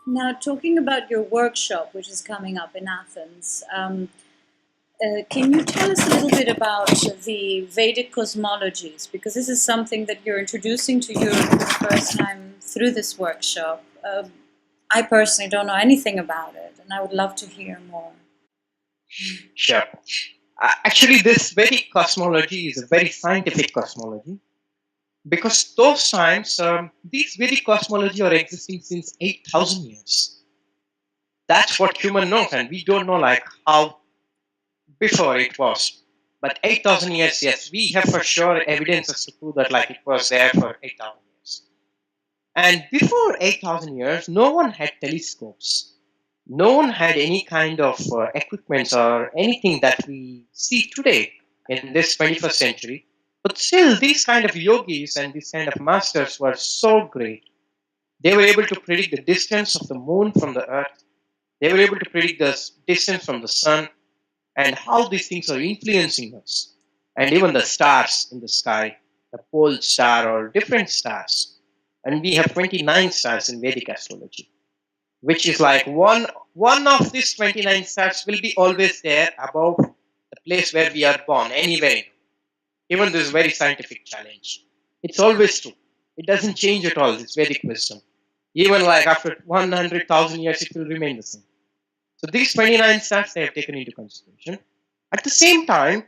Now, talking about your workshop, which is coming up in Athens, can you tell us a little bit about the Vedic cosmologies? Because this is something that you're introducing to Europe for the first time through this workshop. I personally don't know anything about it, and I would love to hear more. Sure. Actually, this Vedic cosmology is a very scientific cosmology because those times, these Vedic cosmology are existing since 8,000 years. That's what human knows, and we don't know like how before it was. But 8,000 years, yes, we have for sure evidences to prove that like it was there for 8,000 years. And before 8,000 years, no one had telescopes. No one had any kind of equipments or anything that we see today in this 21st century. But still, these kind of yogis and these kind of masters were so great. They were able to predict the distance of the moon from the earth. They were able to predict the distance from the sun and how these things are influencing us. And even the stars in the sky, the pole star or different stars. And we have 29 stars in Vedic astrology, which is like one of these 29 stars will be always there above the place where we are born, anywhere. Even this very scientific challenge. It's always true. It doesn't change at all, this Vedic wisdom. Even like after 100,000 years, it will remain the same. So these 29 stars they have taken into consideration. At the same time,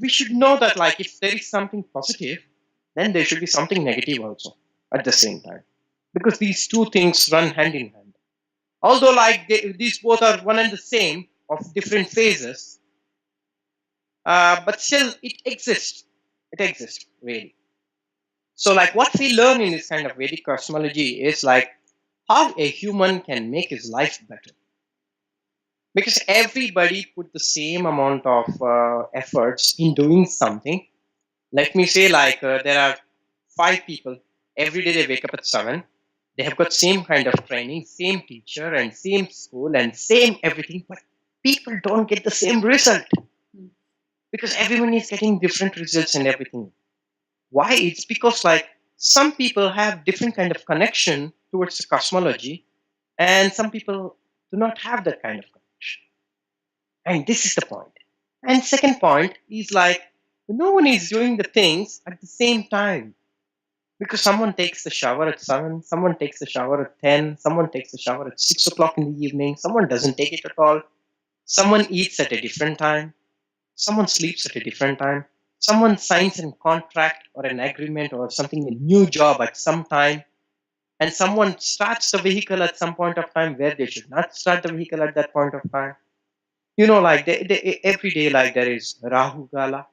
we should know that like if there is something positive, then there should be something negative also at the same time. Because these two things run hand in hand. Although like these both are one and the same of different phases, but still it exists. It exists, really. So like what we learn in this kind of Vedic cosmology is like how a human can make his life better. Because everybody put the same amount of efforts in doing something. Let me say like there are 5 people. Every day they wake up at 7. They have got same kind of training, same teacher and same school and same everything. But people don't get the same result. Because everyone is getting different results and everything. Why? It's because like some people have different kind of connection towards the cosmology and some people do not have that kind of connection. And this is the point. And second point is like no one is doing the things at the same time. Because someone takes the shower at 7, someone takes the shower at 10, someone takes the shower at 6 o'clock in the evening, someone doesn't take it at all. Someone eats at a different time. Someone sleeps at a different time. Someone signs a contract or an agreement or something, a new job at some time. And someone starts the vehicle at some point of time where they should not start the vehicle at that point of time. You know, like every day, like there is Rahu Gala,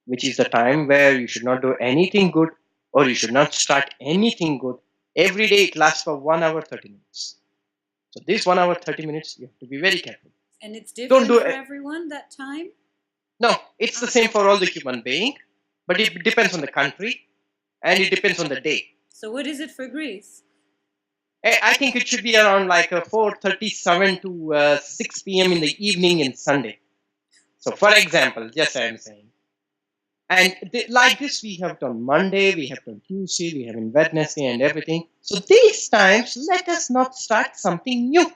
which is the time where you should not do anything good or you should not start anything good. Every day it lasts for 1 hour 30 minutes. So this 1 hour 30 minutes, you have to be very careful. And it's different for everyone that time? No, it's the same for all the human being, but it depends on the country and it depends on the day. So what is it for Greece? I think it should be around like 4:37 to 6 p.m. in the evening in Sunday. So for example, just I am saying. And like this, we have done Monday, we have done Tuesday, we have in Wednesday and everything. So these times, let us not start something new.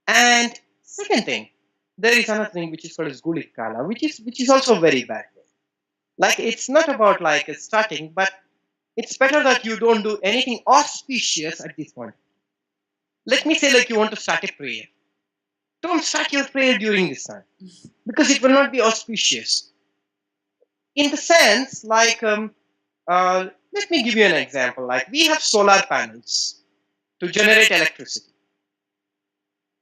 And second thing, there is another thing which is called as Gulit Kala, which is also very bad. Like it's not about like starting, but it's better that you don't do anything auspicious at this point. Let me say like you want to start a prayer. Don't start your prayer during this time because it will not be auspicious. In the sense, like, let me give you an example. Like we have solar panels to generate electricity.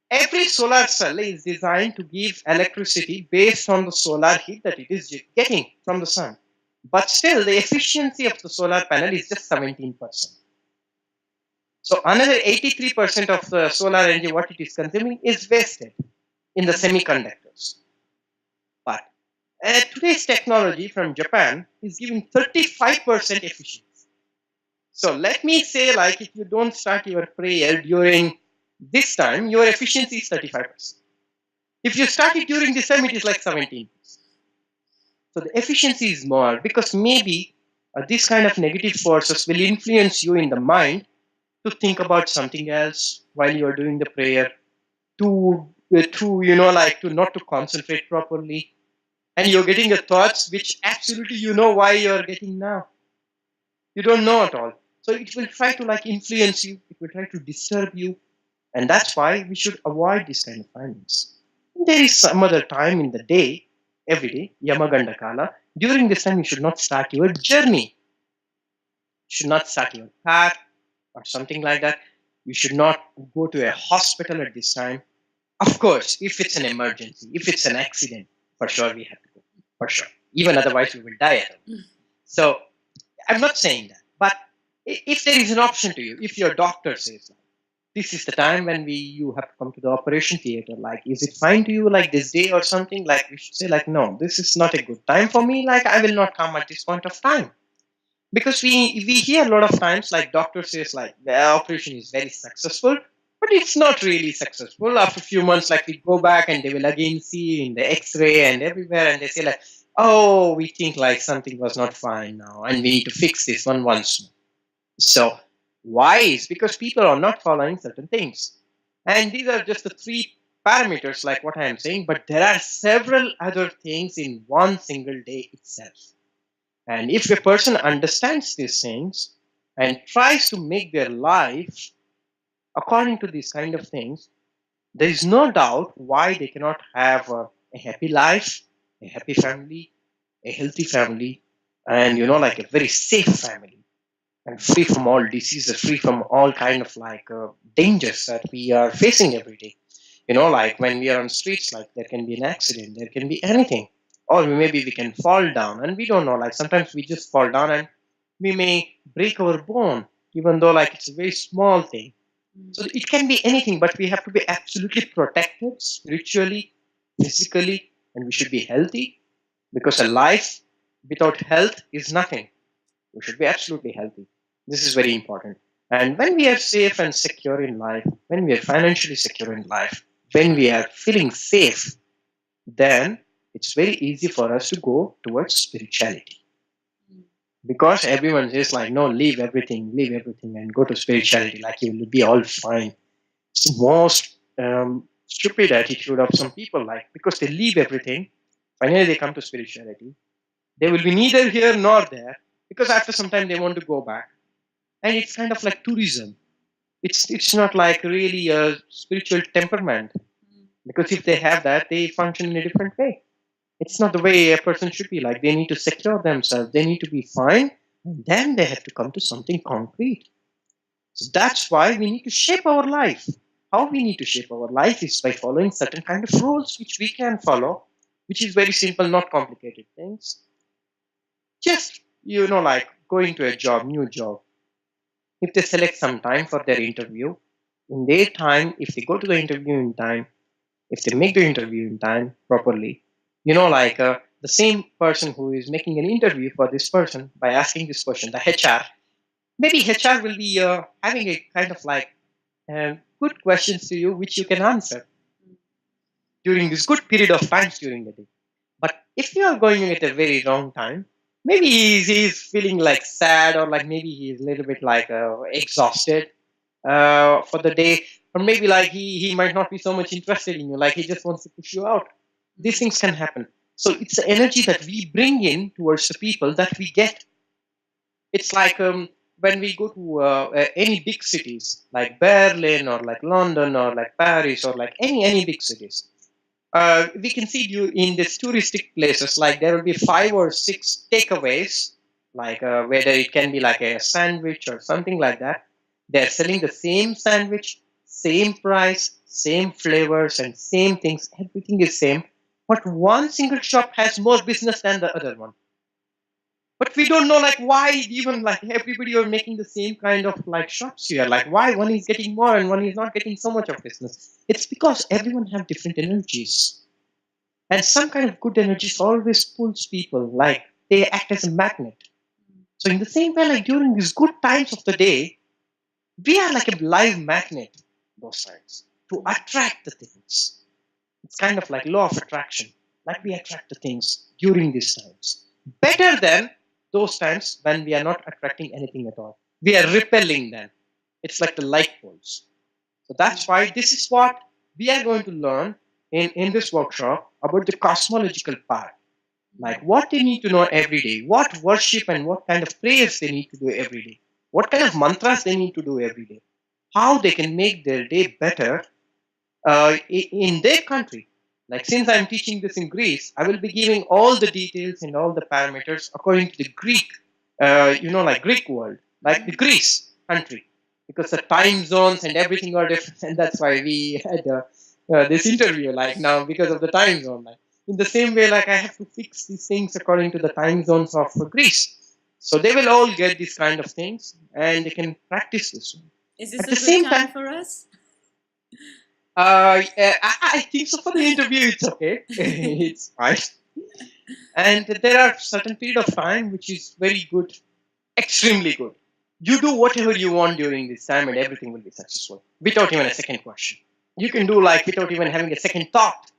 Every solar cell is designed to give electricity based on the solar heat that it is getting from the sun. But still, the efficiency of the solar panel is just 17%. So another 83% of the solar energy, what it is consuming, is wasted in the semiconductors. But today's technology from Japan is giving 35% efficiency. So let me say, like, if you don't start your prayer during this time, your efficiency is 35%. If you start it during this time, it is like 17%. So the efficiency is more because maybe this kind of negative forces will influence you in the mind to think about something else while you're doing the prayer, to to not to concentrate properly, and you're getting the thoughts which absolutely why you're getting now. You don't know at all. So it will try to influence you. It will try to disturb you, and that's why we should avoid this kind of findings. There is some other time in the day, every day, Yamaganda Kala. During this time, you should not start your journey. You should not start your path or something like that. You should not go to a hospital at this time. Of course, if it's an emergency, if it's an accident, for sure we have to go. For sure. Even otherwise, we will die at home. So I'm not saying that. But if there is an option to you, if your doctor says, this is the time when you have to come to the operation theater, is it fine to you this day or something? We should say no, this is not a good time for me. I will not come at this point of time. Because we hear a lot of times doctor says the operation is very successful, but it's not really successful. After a few months we go back and they will again see in the x-ray and everywhere, and they say oh, we think something was not fine now and we need to fix this one once more. So why is because people are not following certain things, and these are just the 3 parameters what I am saying, but there are several other things in one single day itself. And if a person understands these things and tries to make their life according to these kind of things, there is no doubt why they cannot have a happy life, a happy family, a healthy family, and a very safe family, and free from all diseases, free from all kind of dangers that we are facing every day. When we are on streets, there can be an accident, there can be anything. Or maybe we can fall down and we don't know. Sometimes we just fall down and we may break our bone, even though it's a very small thing. So it can be anything, but we have to be absolutely protected spiritually, physically, and we should be healthy, because a life without health is nothing. We should be absolutely healthy. This is very important. And when we are safe and secure in life, when we are financially secure in life, when we are feeling safe, then it's very easy for us to go towards spirituality. Because everyone says no, leave everything and go to spirituality, you will be all fine. It's the most stupid attitude of some people, because they leave everything, finally they come to spirituality. They will be neither here nor there, because after some time they want to go back. And it's kind of like tourism. It's not really a spiritual temperament. Because if they have that, they function in a different way. It's not the way a person should be. They need to secure themselves. They need to be fine. And then they have to come to something concrete. So that's why we need to shape our life. How we need to shape our life is by following certain kind of rules which we can follow, which is very simple, not complicated things. Just, going to a job, new job. If they select some time for their interview, in their time, if they go to the interview in time, if they make the interview in time properly, the same person who is making an interview for this person by asking this question, the HR, maybe HR will be having a kind of good questions to you which you can answer during this good period of times during the day. But if you are going at a very wrong time, maybe he's feeling sad, or maybe he's a little bit exhausted for the day, or maybe he might not be so much interested in you, he just wants to push you out. These things can happen. So it's the energy that we bring in towards the people that we get. It's when we go to any big cities like Berlin or London or Paris or any big cities. We can see you in these touristic places, there will be 5 or 6 takeaways, whether it can be a sandwich or something like that. They're selling the same sandwich, same price, same flavors, and same things. Everything is same, but one single shop has more business than the other one. But we don't know why even everybody are making the same kind of shops here. Why one is getting more and one is not getting so much of business. It's because everyone have different energies. And some kind of good energies always pulls people, they act as a magnet. So in the same way, during these good times of the day, we are like a live magnet those times to attract the things. It's kind of law of attraction. We attract the things during these times. Better than those times when we are not attracting anything at all. We are repelling them. It's like the light poles. So that's why this is what we are going to learn in this workshop about the cosmological part. Like what they need to know every day, what worship and what kind of prayers they need to do every day, what kind of mantras they need to do every day, how they can make their day better in their country. Like since I'm teaching this in Greece, I will be giving all the details and all the parameters according to the Greek, like Greek world, like the Greece country, because the time zones and everything are different, and that's why we had this interview like now because of the time zone. Like in the same way, like I have to fix these things according to the time zones of Greece. So they will all get these kind of things, and they can practice this one. Is this At a the good same time time, for us? I think so. For the interview, it's okay. It's fine. And there are certain period of time which is very good, extremely good. You do whatever you want during this time, and everything will be successful without even a second question. You can do like without even having a second thought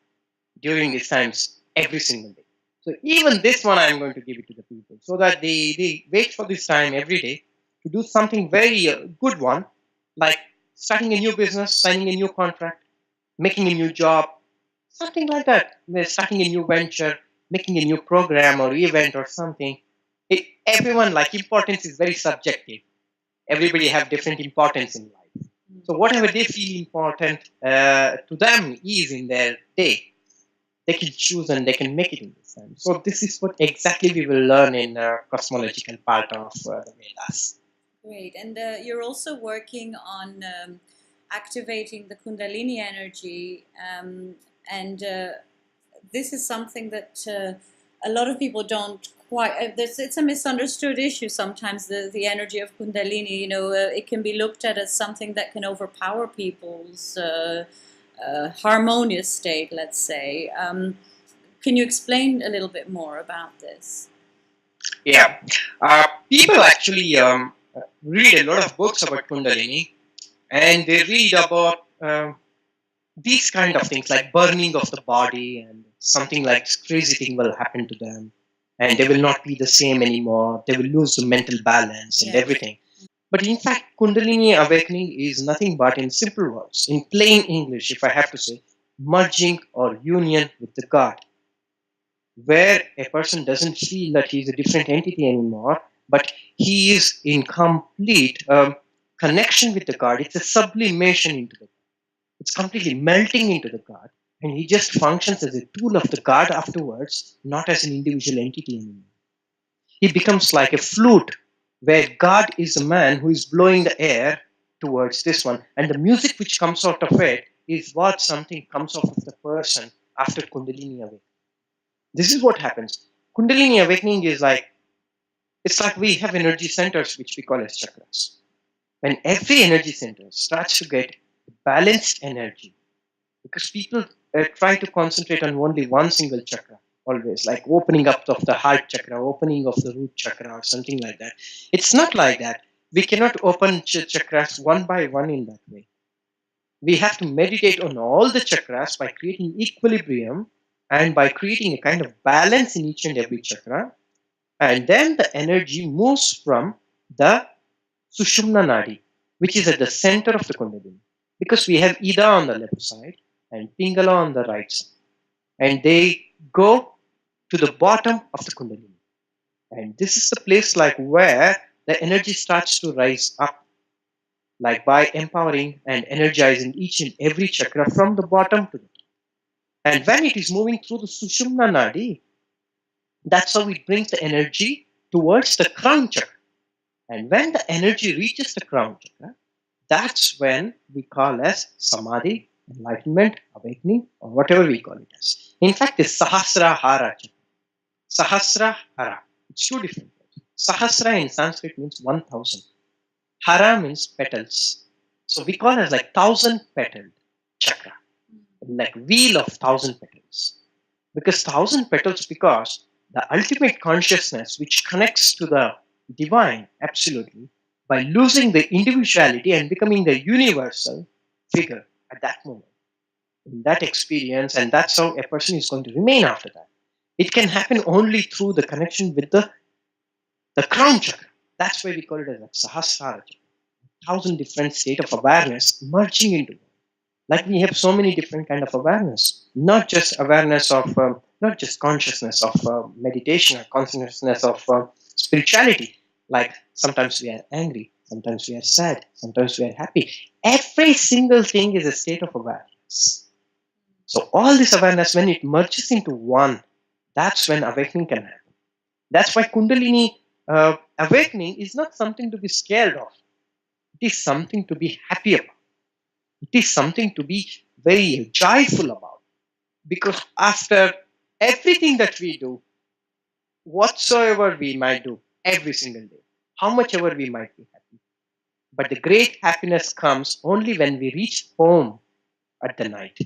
during these times every single day. So even this one, I'm going to give it to the people so that they wait for this time every day to do something very good one, like starting a new business, signing a new contract, making a new job, something like that. They're starting a new venture, making a new program or event or something. Everyone, like, importance is very subjective. Everybody have different importance in life. So whatever they feel important to them is in their day, they can choose and they can make it in this time. So this is what exactly we will learn in cosmological part of the Vedas. Great. And you're also working on activating the Kundalini energy. And this is something that a lot of people don't quite. It's a misunderstood issue sometimes. The energy of Kundalini, it can be looked at as something that can overpower people's harmonious state. Let's say. Can you explain a little bit more about this? Yeah, people actually read a lot of books about Kundalini, and they read about these kind of things like burning of the body, and something like crazy thing will happen to them, and they will not be the same anymore. They will lose the mental balance and everything. But in fact, Kundalini awakening is nothing but, in simple words, in plain English, if I have to say, merging or union with the God, where a person doesn't feel that he is a different entity anymore, but he is in complete connection with the God. It's a sublimation into the God. It's completely melting into the God, and he just functions as a tool of the God afterwards, not as an individual entity anymore. He becomes like a flute, where God is a man who is blowing the air towards this one, and the music which comes out of it is what something comes out of the person after Kundalini awakening. This is what happens. Kundalini awakening is like, it's like we have energy centers which we call as chakras. When every energy center starts to get balanced energy, because people try to concentrate on only one single chakra always, like opening up of the heart chakra, opening of the root chakra or something like that. It's not like that. We cannot open chakras one by one in that way. We have to meditate on all the chakras by creating equilibrium and by creating a kind of balance in each and every chakra. And then the energy moves from the Sushumna Nadi, which is at the center of the Kundalini. Because we have Ida on the left side and Pingala on the right side. And they go to the bottom of the Kundalini. And this is the place like where the energy starts to rise up, like by empowering and energizing each and every chakra from the bottom to the top. And when it is moving through the Sushumna Nadi, that's how it brings the energy towards the crown chakra. And when the energy reaches the crown chakra, that's when we call as Samadhi, enlightenment, awakening, or whatever we call it as. In fact, it's Sahasrahara chakra. Sahasrahara. It's two different words. Sahasra in Sanskrit means 1,000. Hara means petals. So we call it as like 1,000-petaled chakra. Like wheel of 1,000 petals. Because 1,000 petals, because the ultimate consciousness which connects to the divine, absolutely, by losing the individuality and becoming the universal figure at that moment. In that experience, and that's how a person is going to remain after that. It can happen only through the connection with the crown chakra. That's why we call it as Sahasrara chakra. 1,000 different state of awareness merging into one. Like we have so many different kind of awareness, not just awareness of, not just consciousness of meditation or consciousness of spirituality. Like sometimes we are angry, sometimes we are sad, sometimes we are happy. Every single thing is a state of awareness. So all this awareness, when it merges into one, that's when awakening can happen. That's why Kundalini awakening is not something to be scared of. It is something to be happy about. It is something to be very joyful about. Because after everything that we do, whatsoever we might do every single day, how much ever we might be happy, but the great happiness comes only when we reach home at the night.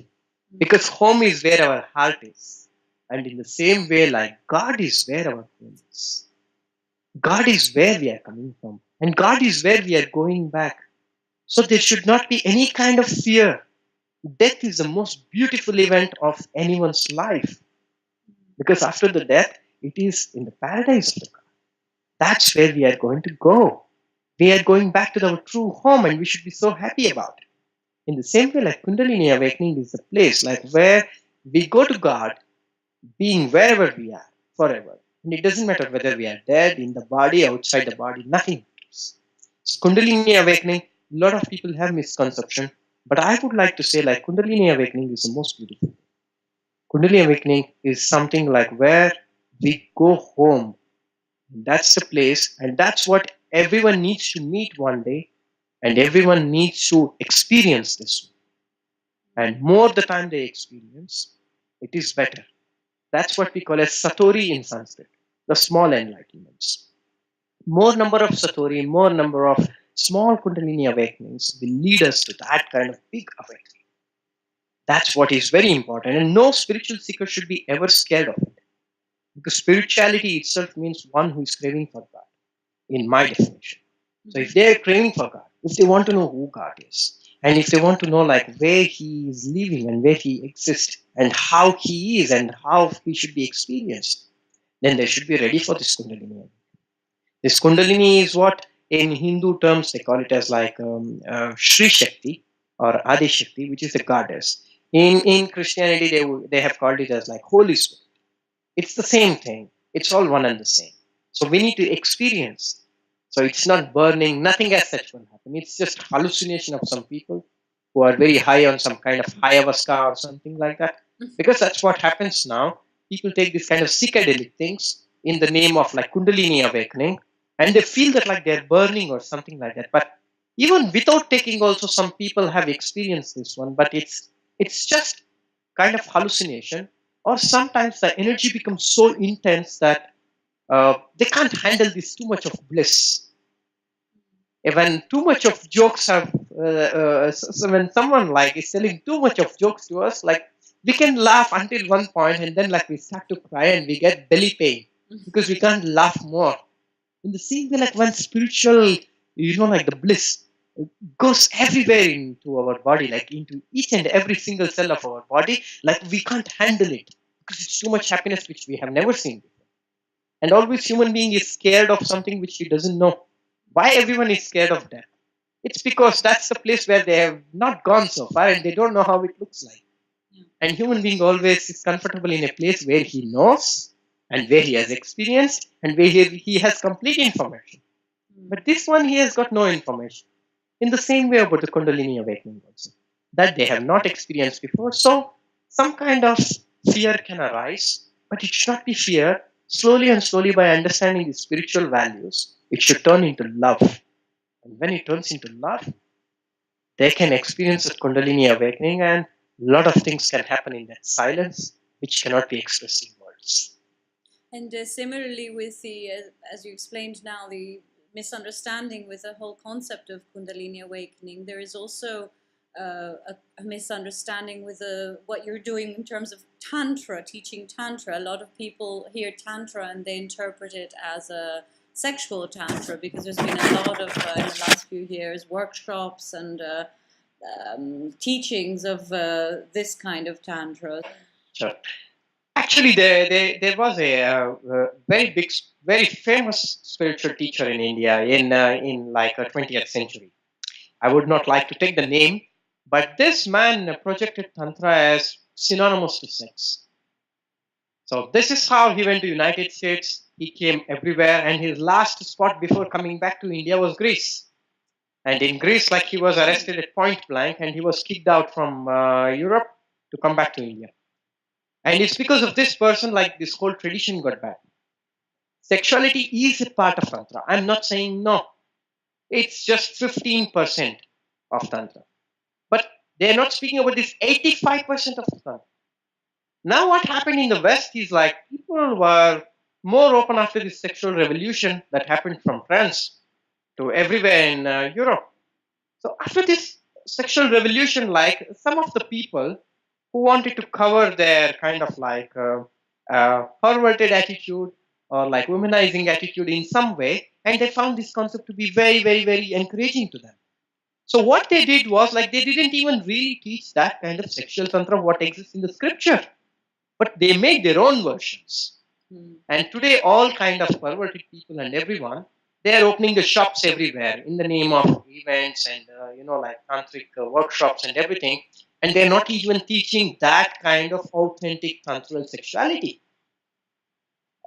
Because home is where our heart is. And in the same way, like God is where our home is. God is where we are coming from. And God is where we are going back. So there should not be any kind of fear. Death is the most beautiful event of anyone's life. Because after the death, it is in the paradise of the God. That's where we are going to go. We are going back to our true home and we should be so happy about it. In the same way, like Kundalini Awakening is the place like where we go to God, being wherever we are, forever. And it doesn't matter whether we are dead, in the body, outside the body, nothing matters. So Kundalini Awakening, a lot of people have misconception, but I would like to say like Kundalini Awakening is the most beautiful. Kundalini Awakening is something like where we go home. That's the place, and that's what everyone needs to meet one day, and everyone needs to experience this. And more the time they experience, it is better. That's what we call as Satori in Sanskrit, the small enlightenments. More number of Satori, more number of small Kundalini awakenings will lead us to that kind of big awakening. That's what is very important. And no spiritual seeker should be ever scared of it. Because spirituality itself means one who is craving for God, in my definition. So if they are craving for God, if they want to know who God is, and if they want to know like where he is living and where he exists and how he is and how he should be experienced, then they should be ready for this Kundalini. This Kundalini is what in Hindu terms they call it as like Shree Shakti or Adi Shakti, which is a goddess. In Christianity, they have called it as like Holy Spirit. It's the same thing. It's all one and the same. So we need to experience. So it's not burning, nothing as such will happen. It's just hallucination of some people who are very high on some kind of ayahuasca or something like that. Because that's what happens now. People take this kind of psychedelic things in the name of like Kundalini awakening, and they feel that like they're burning or something like that. But even without taking also some people have experienced this one, but it's just kind of hallucination, or sometimes the energy becomes so intense that they can't handle this too much of bliss. When too much of jokes have, so when someone like is telling too much of jokes to us, like we can laugh until one point and then like we start to cry and we get belly pain because we can't laugh more. In the same way, like when spiritual, like the bliss goes everywhere into our body, like into each and every single cell of our body, like we can't handle it because it's too much happiness which we have never seen before. And always human being is scared of something which he doesn't know. Why everyone is scared of death? It's because that's the place where they have not gone so far and they don't know how it looks like. And human being always is comfortable in a place where he knows and where he has experienced and where he has complete information. But this one, he has got no information. In the same way about the Kundalini awakening also, that they have not experienced before. So some kind of fear can arise, but it should not be fear. Slowly and slowly, by understanding the spiritual values, it should turn into love. And when it turns into love, they can experience the Kundalini awakening, and a lot of things can happen in that silence, which cannot be expressed in words. And similarly with the, as you explained now, the misunderstanding with the whole concept of Kundalini awakening, there is also a misunderstanding with what you're doing in terms of Tantra, teaching Tantra. A lot of people hear Tantra and they interpret it as a sexual Tantra, because there's been a lot of, in the last few years, workshops and teachings of this kind of Tantra. Sure. Actually, there was a very big, very famous spiritual teacher in India in like 20th century. I would not like to take the name, but this man projected Tantra as synonymous to sex. So this is how he went to United States. He came everywhere, and his last spot before coming back to India was Greece. And in Greece, like, he was arrested at point blank, and he was kicked out from Europe to come back to India. And it's because of this person, like, this whole tradition got bad. Sexuality is a part of Tantra. I'm not saying no. It's just 15% of Tantra. But they're not speaking about this 85% of Tantra. Now what happened in the West is, like, people were more open after this sexual revolution that happened from France to everywhere in Europe. So after this sexual revolution, like, some of the people who wanted to cover their kind of like perverted attitude or like womanizing attitude in some way, and they found this concept to be very, very, very encouraging to them. So what they did was, like, they didn't even really teach that kind of sexual tantra what exists in the scripture, but they made their own versions. And today, all kind of perverted people and everyone, they are opening the shops everywhere in the name of events and like tantric workshops and everything, and they're not even teaching that kind of authentic tantral sexuality.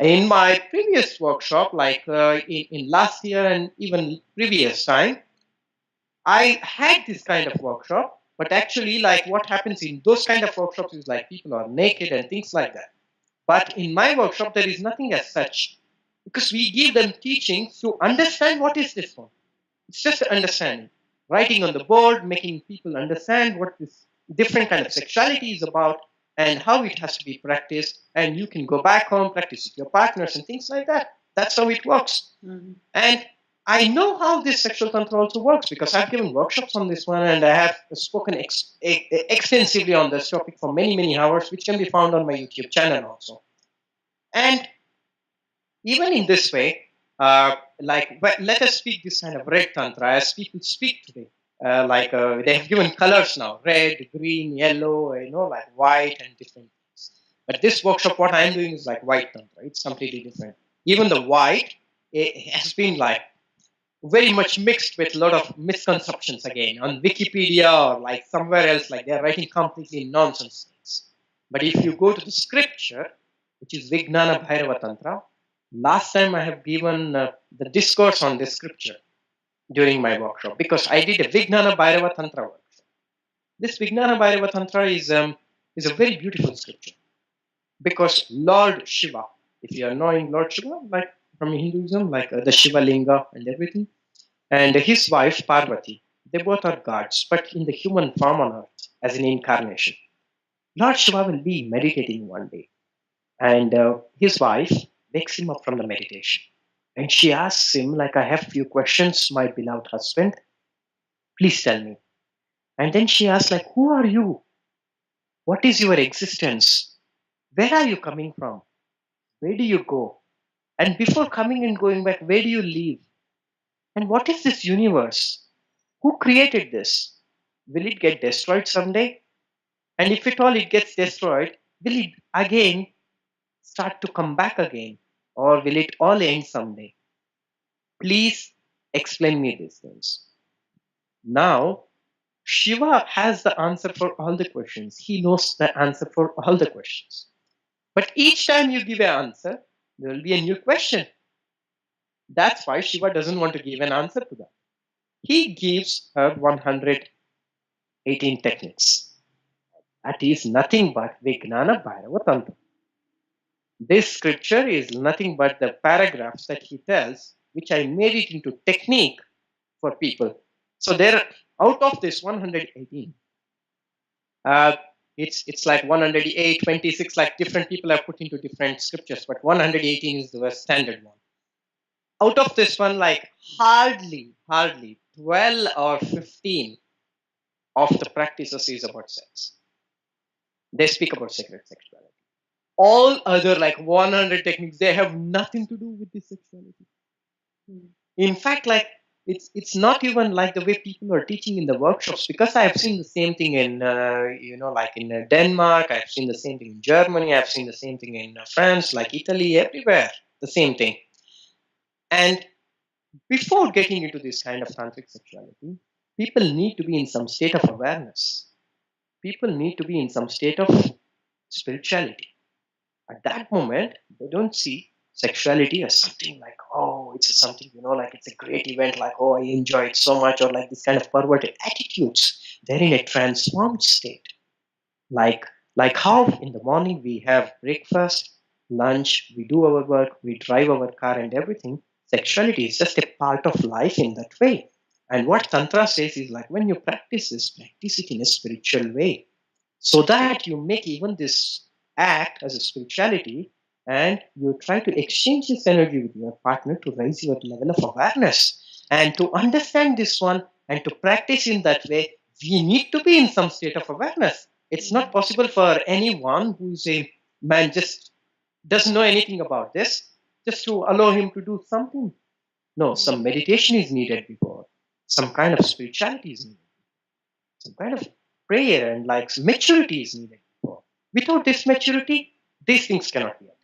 In my previous workshop, like in last year and even previous time, I had this kind of workshop, but actually, like, what happens in those kind of workshops is, like, people are naked and things like that. But in my workshop, there is nothing as such, because we give them teachings to understand what is this one. It's just understanding, writing on the board, making people understand what this different kind of sexuality is about and how it has to be practiced. And you can go back home, practice with your partners and things like that. That's how it works. And I know how this sexual tantra also works because I've given workshops on this one, and I have spoken extensively on this topic for many, many hours, which can be found on my YouTube channel also. And even in this way, let us speak this kind of red tantra as people speak today. They have given colors now: red, green, yellow, like white and different things. But this workshop, what I'm doing is like white tantra. It's completely different. Even the white, it has been like very much mixed with a lot of misconceptions again on Wikipedia or like somewhere else, like they're writing completely nonsense things. But if you go to the scripture, which is Vijnana Bhairava Tantra, last time I have given the discourse on this scripture during my workshop, because I did a Vijnana Bhairava Tantra workshop. This Vijnana Bhairava Tantra is a very beautiful scripture, because Lord Shiva, if you are knowing Lord Shiva, like from Hinduism, like the Shiva Linga and everything, and his wife Parvati, they both are gods, but in the human form on earth as an incarnation. Lord Shiva will be meditating one day, and his wife wakes him up from the meditation, and she asks him, like, I have few questions, my beloved husband, please tell me. And then she asks, like, who are you? What is your existence? Where are you coming from? Where do you go? And before coming and going back, where do you live? And what is this universe? Who created this? Will it get destroyed someday? And if at all it gets destroyed, will it again start to come back again? Or will it all end someday? Please explain me these things. Now, Shiva has the answer for all the questions. He knows the answer for all the questions. But each time you give an answer, there will be a new question. That's why Shiva doesn't want to give an answer to that. He gives her 118 techniques. That is nothing but Vijnana Bhairava Tantra. This scripture is nothing but the paragraphs that he tells, which I made it into technique for people. So there, out of this 118, it's like 108, 26, like different people have put into different scriptures, but 118 is the standard one. Out of this one, like hardly 12 or 15 of the practices is about sex. They speak about sacred sexuality. All other like 100 techniques, they have nothing to do with this sexuality. In fact, like it's not even like the way people are teaching in the workshops, because I have seen the same thing in like in Denmark, I've seen the same thing in Germany, I've seen the same thing in France, like Italy, everywhere, the same thing. And before getting into this kind of tantric sexuality, people need to be in some state of awareness. People need to be in some state of spirituality. At that moment, they don't see sexuality as something like, oh, it's something, like it's a great event, like, oh, I enjoy it so much, or like this kind of perverted attitudes. They're in a transformed state. Like, like how in the morning we have breakfast, lunch, we do our work, we drive our car and everything. Sexuality is just a part of life in that way. And what Tantra says is like when you practice this, practice it in a spiritual way so that you make even this act as a spirituality and you try to exchange this energy with your partner to raise your level of awareness. And to understand this one and to practice in that way, we need to be in some state of awareness. It's not possible for anyone who's a man just doesn't know anything about this just to allow him to do something. No, some meditation is needed before, some kind of spirituality is needed, some kind of prayer and like maturity is needed before. Without this maturity, these things cannot be attained.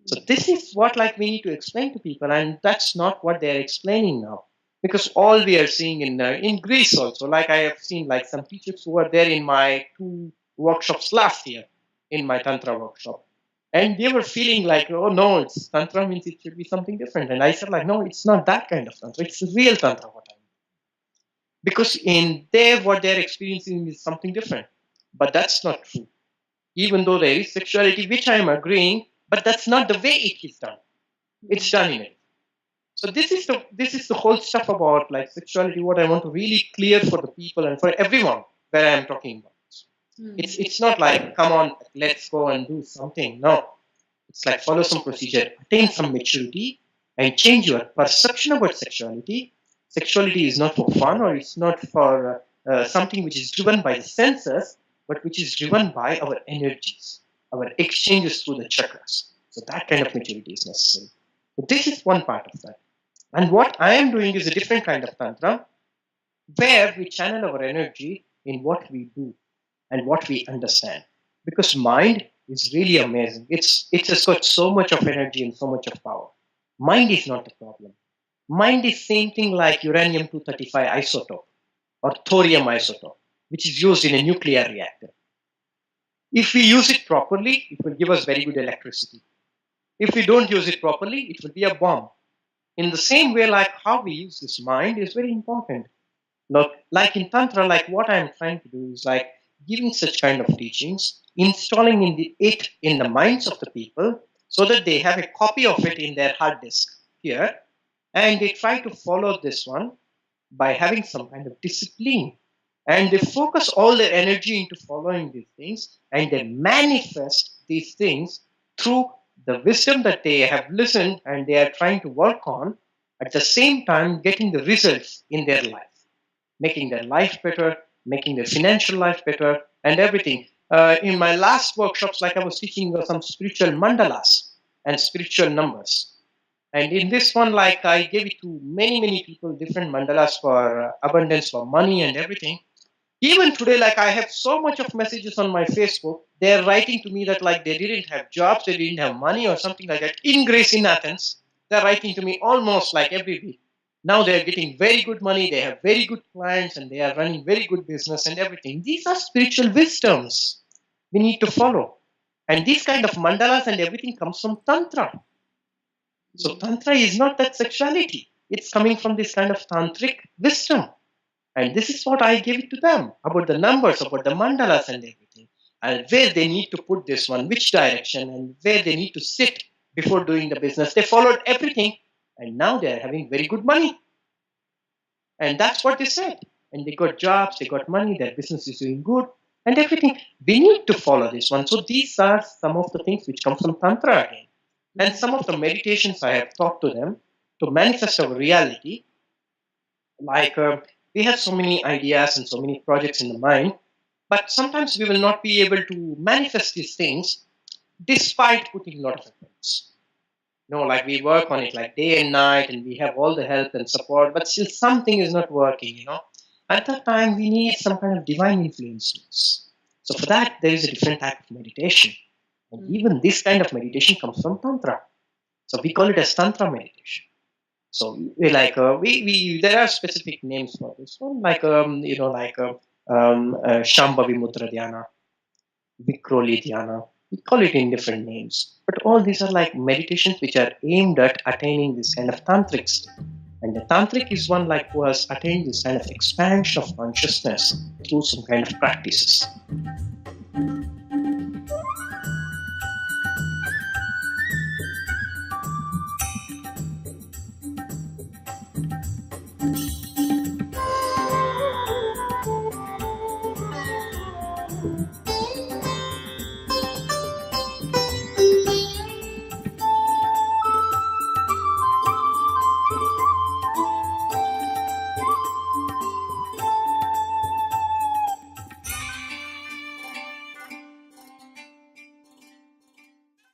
So this is what like we need to explain to people, and that's not what they are explaining now. Because all we are seeing in Greece also, like I have seen like some teachers who were there in my 2 workshops last year, in my Tantra workshop, and they were feeling like, oh no, it's Tantra means it should be something different. And I said like, no, it's not that kind of Tantra. It's the real Tantra what I mean. Because in there, what they're experiencing is something different. But that's not true. Even though there is sexuality, which I am agreeing, but that's not the way it is done. It's done in it. So this is the whole stuff about like sexuality. What I want to really clear for the people and for everyone where I am talking about. It's not like come on, let's go and do something. No, it's like follow some procedure, attain some maturity, and change your perception about sexuality. Sexuality is not for fun, or it's not for something which is driven by the senses, but which is driven by our energies, our exchanges through the chakras. So that kind of maturity is necessary. So this is one part of that. And what I am doing is a different kind of tantra, where we channel our energy in what we do and what we understand. Because mind is really amazing. It has got so much of energy and so much of power. Mind is not the problem. Mind is same thing like uranium 235 isotope or thorium isotope, which is used in a nuclear reactor. If we use it properly, it will give us very good electricity. If we don't use it properly, it will be a bomb. In the same way, like how we use this mind is very important. Look, like in Tantra, like what I'm trying to do is like giving such kind of teachings, installing it in the minds of the people so that they have a copy of it in their hard disk here, and they try to follow this one by having some kind of discipline. And they focus all their energy into following these things, and they manifest these things through the wisdom that they have listened and they are trying to work on, at the same time getting the results in their life, making their life better, making their financial life better, and everything. In my last workshops, like I was teaching some spiritual mandalas and spiritual numbers. And in this one, like I gave it to many, many people, different mandalas for abundance, for money and everything. Even today, like I have so much of messages on my Facebook, they're writing to me that like they didn't have jobs, they didn't have money or something like that. In Greece, in Athens, they're writing to me almost like every week. Now they're getting very good money, they have very good clients, and they are running very good business and everything. These are spiritual wisdoms we need to follow. And these kind of mandalas and everything comes from Tantra. So Tantra is not that sexuality. It's coming from this kind of tantric wisdom. And this is what I give it to them about the numbers, about the mandalas and everything. And where they need to put this one, which direction, and where they need to sit before doing the business. They followed everything. And now they are having very good money. And that's what they said. And they got jobs, they got money, their business is doing good, and everything. We need to follow this one. So these are some of the things which come from Tantra again. And some of the meditations I have taught to them to manifest our reality. Like we have so many ideas and so many projects in the mind, but sometimes we will not be able to manifest these things despite putting a lot of efforts. Like we work on it like day and night and we have all the help and support, but still something is not working. At that time, we need some kind of divine influence. So for that, there is a different type of meditation. And even this kind of meditation comes from Tantra. So we call it as Tantra meditation. So we there are specific names for this one, like Shambhavi Mudra Dhyana, Vikroli Dhyana. We call it in different names, but all these are like meditations which are aimed at attaining this kind of tantric state. And the tantric is one who has attained this kind of expansion of consciousness through some kind of practices.